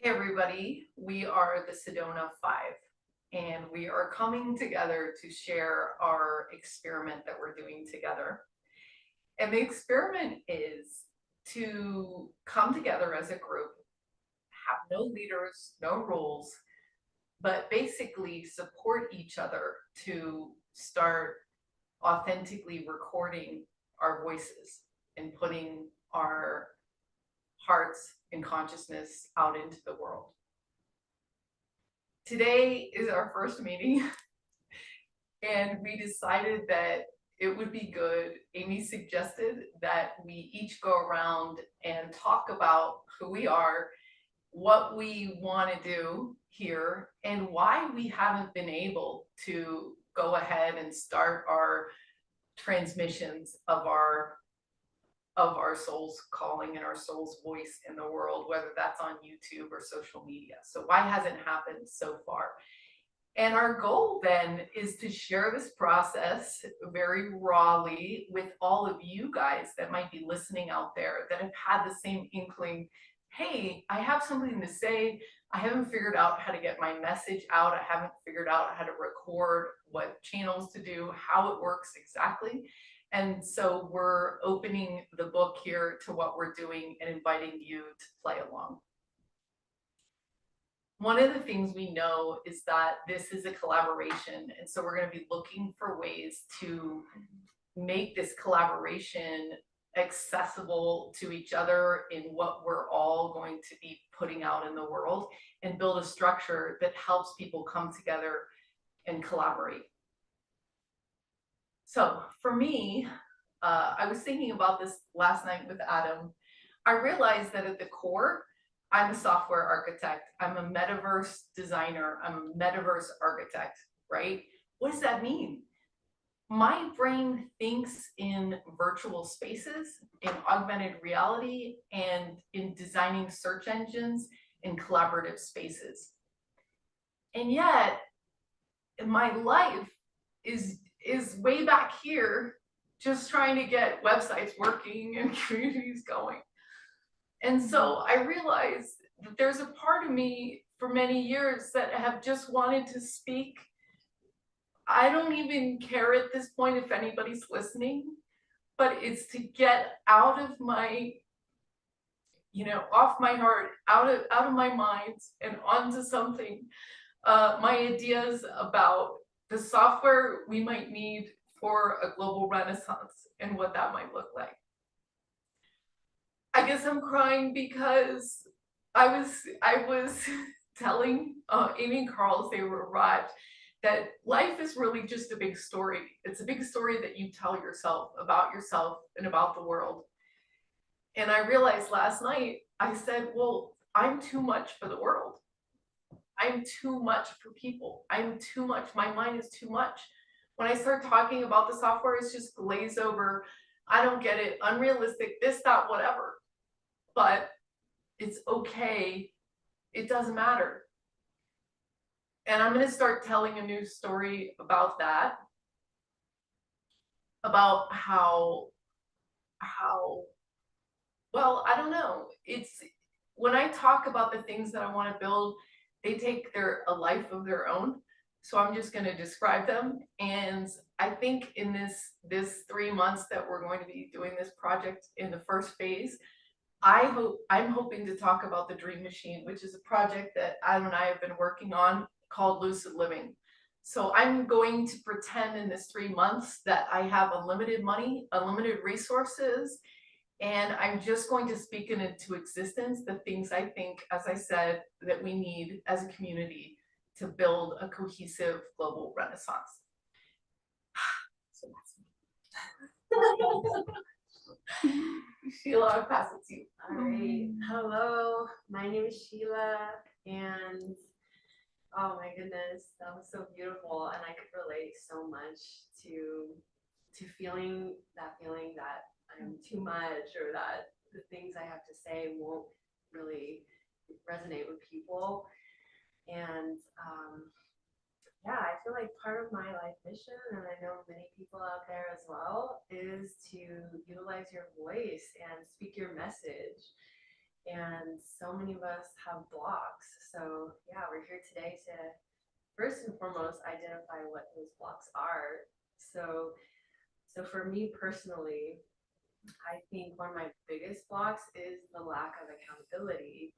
Hey everybody, we are the Sedona Five, and we are coming together to share our experiment that we're doing together. And the experiment is to come together as a group, have no leaders, no rules, but basically support each other to start authentically recording our voices and putting our hearts and consciousness out into the world. Today is our first meeting, and we decided that it would be good. Amy suggested that we each go around and talk about who we are, what we want to do here, and why we haven't been able to go ahead and start our transmissions of our soul's calling and our soul's voice in the world, whether that's on YouTube or social media. So why hasn't it happened so far? And our goal then is to share this process very rawly with all of you guys that might be listening out there that have had the same inkling. Hey, I have something to say. I haven't figured out how to get my message out. I haven't figured out how to record, what channels to do, how it works exactly. And so we're opening the book here to what we're doing and inviting you to play along. One of the things we know is that this is a collaboration, and so we're going to be looking for ways to make this collaboration accessible to each other in what we're all going to be putting out in the world, and build a structure that helps people come together and collaborate. So for me, I was thinking about this last night with Adam. I realized that at the core, I'm a software architect. I'm a metaverse designer. I'm a metaverse architect, right? What does that mean? My brain thinks in virtual spaces, in augmented reality, and in designing search engines in collaborative spaces. And yet, my life is way back here, just trying to get websites working and communities going. And so I realized that there's a part of me for many years that have just wanted to speak. I don't even care at this point if anybody's listening, but it's to get out of my, off my heart, out of my mind and onto something, my ideas about the software we might need for a global renaissance and what that might look like. I guess I'm crying because I was telling Amy and Carl as they arrived that life is really just a big story. It's a big story that you tell yourself and about the world. And I realized last night, I said, well, I'm too much for the world. I'm too much for people. I'm too much. My mind is too much. When I start talking about the software, it's just glaze over. I don't get it. Unrealistic, this, that, whatever. But it's okay. It doesn't matter. And I'm going to start telling a new story about that. About how, well, I don't know. It's when I talk about the things that I want to build, they take a life of their own. So I'm just going to describe them. And I think in this 3 months that we're going to be doing this project in the first phase, I'm hoping to talk about the Dream Machine, which is a project that Adam and I have been working on called Lucid Living. So I'm going to pretend in this 3 months that I have unlimited money, unlimited resources, and I'm just going to speak into existence the things I think, as I said, that we need as a community to build a cohesive global renaissance. So that's me. Sheela, I'll pass it to you. All right. Hello, my name is Sheela, and oh my goodness, that was so beautiful, and I could relate so much to feeling that I'm too much, or that the things I have to say won't really resonate with people. And yeah, I feel like part of my life mission, and I know many people out there as well, is to utilize your voice and speak your message. And so many of us have blocks. So yeah, we're here today to first and foremost identify what those blocks are. So for me personally, I think one of my biggest blocks is the lack of accountability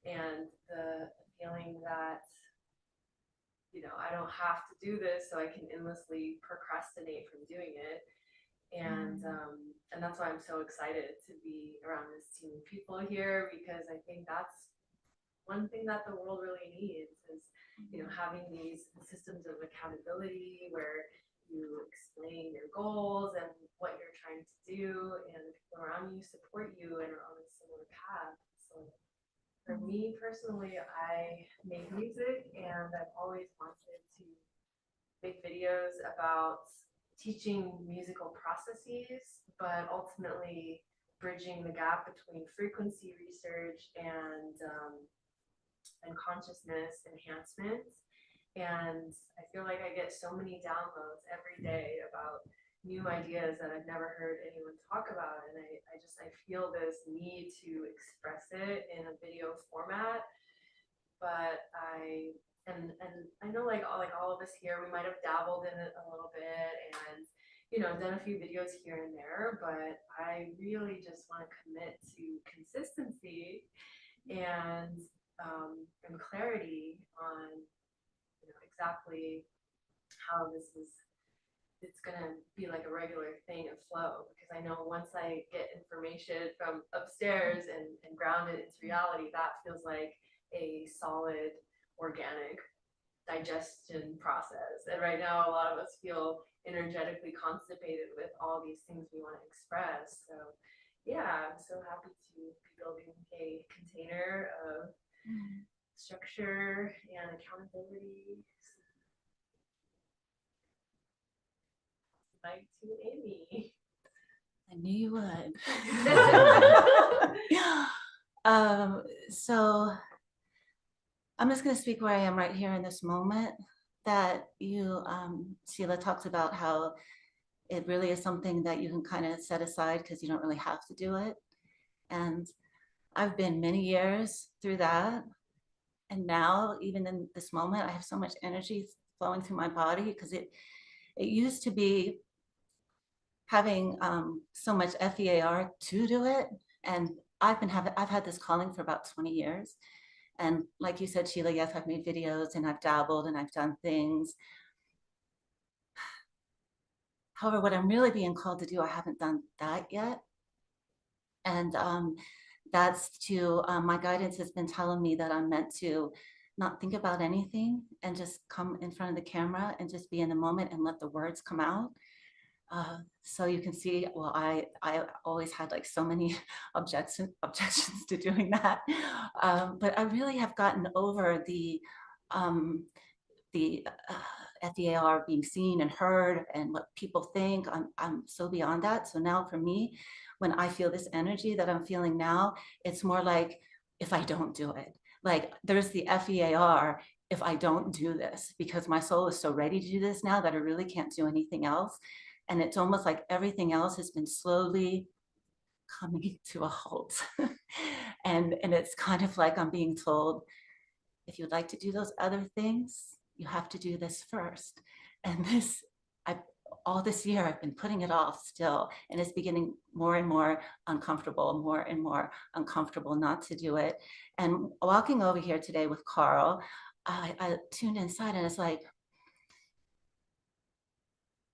and the feeling that, I don't have to do this, so I can endlessly procrastinate from doing it. And that's why I'm so excited to be around this team of people here, because I think that's one thing that the world really needs is, having these systems of accountability where you explain your goals and what you're trying to do, and the people around you support you and are on a similar path. So for me personally, I make music, and I've always wanted to make videos about teaching musical processes, but ultimately bridging the gap between frequency research and consciousness enhancement. And I feel like I get so many downloads every day about new ideas that I've never heard anyone talk about. And I feel this need to express it in a video format. But and I know like all of us here, we might have dabbled in it a little bit and done a few videos here and there, but I really just want to commit to consistency and clarity on exactly how it's gonna be like a regular thing and flow, because I know once I get information from upstairs and ground it into reality, that feels like a solid organic digestion process. And right now a lot of us feel energetically constipated with all these things we want to express. So yeah, I'm so happy to be building a container of structure and accountability. Back to Amy. I knew you would. So I'm just going to speak where I am right here in this moment. That Sheela talks about how it really is something that you can kind of set aside because you don't really have to do it. And I've been many years through that. And now, even in this moment, I have so much energy flowing through my body, because it used to be having so much FEAR to do it. And I've had this calling for about 20 years. And like you said, Sheela, yes, I've made videos and I've dabbled and I've done things. However, what I'm really being called to do, I haven't done that yet. And that's my guidance has been telling me that I'm meant to not think about anything and just come in front of the camera and just be in the moment and let the words come out. So you can see, well, I always had like so many objections to doing that. But I really have gotten over the FEAR being seen and heard and what people think. I'm so beyond that. So now for me, when I feel this energy that I'm feeling now, it's more like if I don't do it. Like there's the FEAR if I don't do this, because my soul is so ready to do this now that I really can't do anything else. And it's almost like everything else has been slowly coming to a halt. and it's kind of like I'm being told, if you'd like to do those other things, you have to do this first. And all this year I've been putting it off still, and it's beginning more and more uncomfortable not to do it. And walking over here today with Carl, I tuned inside and it's like,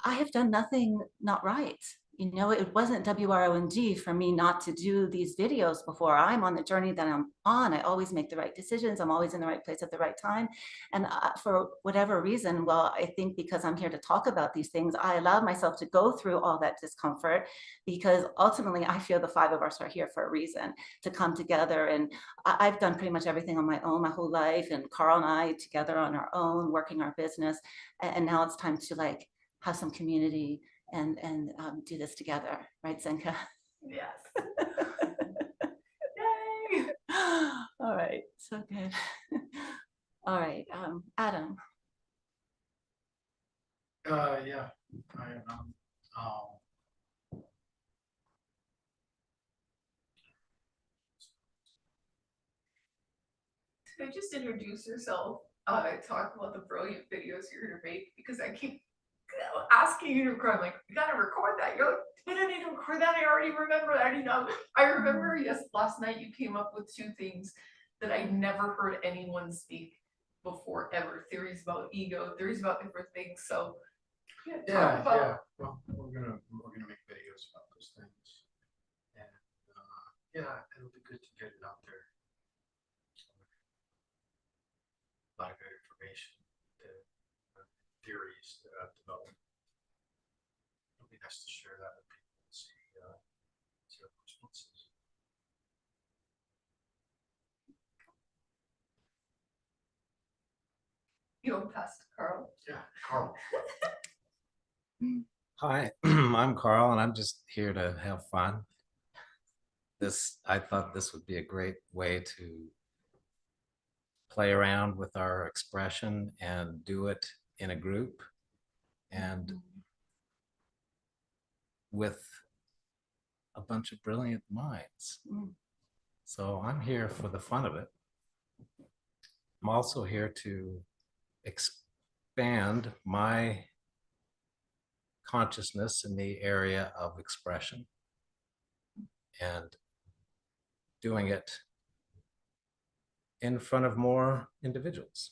I have done nothing not right. It wasn't WRONG for me not to do these videos before. I'm on the journey that I'm on. I always make the right decisions. I'm always in the right place at the right time. And for whatever reason, well, I think because I'm here to talk about these things, I allowed myself to go through all that discomfort, because ultimately I feel the five of us are here for a reason, to come together. And I've done pretty much everything on my own my whole life, and Carl and I together on our own, working our business. And now it's time to have some community and do this together, right, Zenka? Yes. Yay! All right, so good. All right, Adam. Yeah, I could just introduce yourself, talk about the brilliant videos you're gonna make, because I keep asking you to record, like, you gotta record that. You're like, I don't need to record that, I already remember that, you know. I remember, yes, last night you came up with 2 things that I never heard anyone speak before ever. Theories about ego, theories about different things, so yeah, talk Yeah, about. yeah, well, we're gonna make videos about those things. And, yeah, it'll be good to get it out there. A lot of good information, theories that I've developed. It'll be nice to share that with people and see what the response is. You know, past Carl. Yeah, Carl. Hi, I'm Carl, and I'm just here to have fun. I thought this would be a great way to play around with our expression and do it in a group and with a bunch of brilliant minds. So I'm here for the fun of it. I'm also here to expand my consciousness in the area of expression and doing it in front of more individuals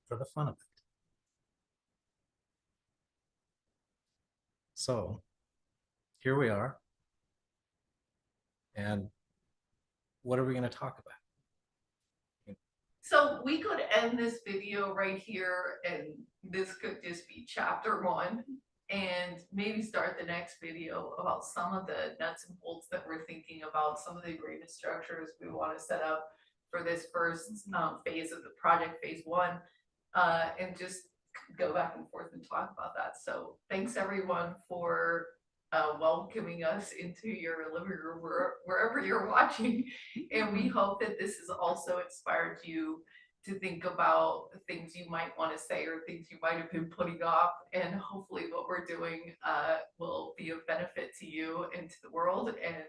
for the fun of it. So here we are. And what are we going to talk about? So we could end this video right here, and this could just be chapter 1, and maybe start the next video about some of the nuts and bolts that we're thinking about, some of the agreement structures we want to set up for this first phase of the project, phase 1, and just go back and forth and talk about that. So thanks everyone for welcoming us into your living room, wherever you're watching. And we hope that this has also inspired you to think about things you might want to say or things you might have been putting off. And hopefully what we're doing will be of benefit to you and to the world. And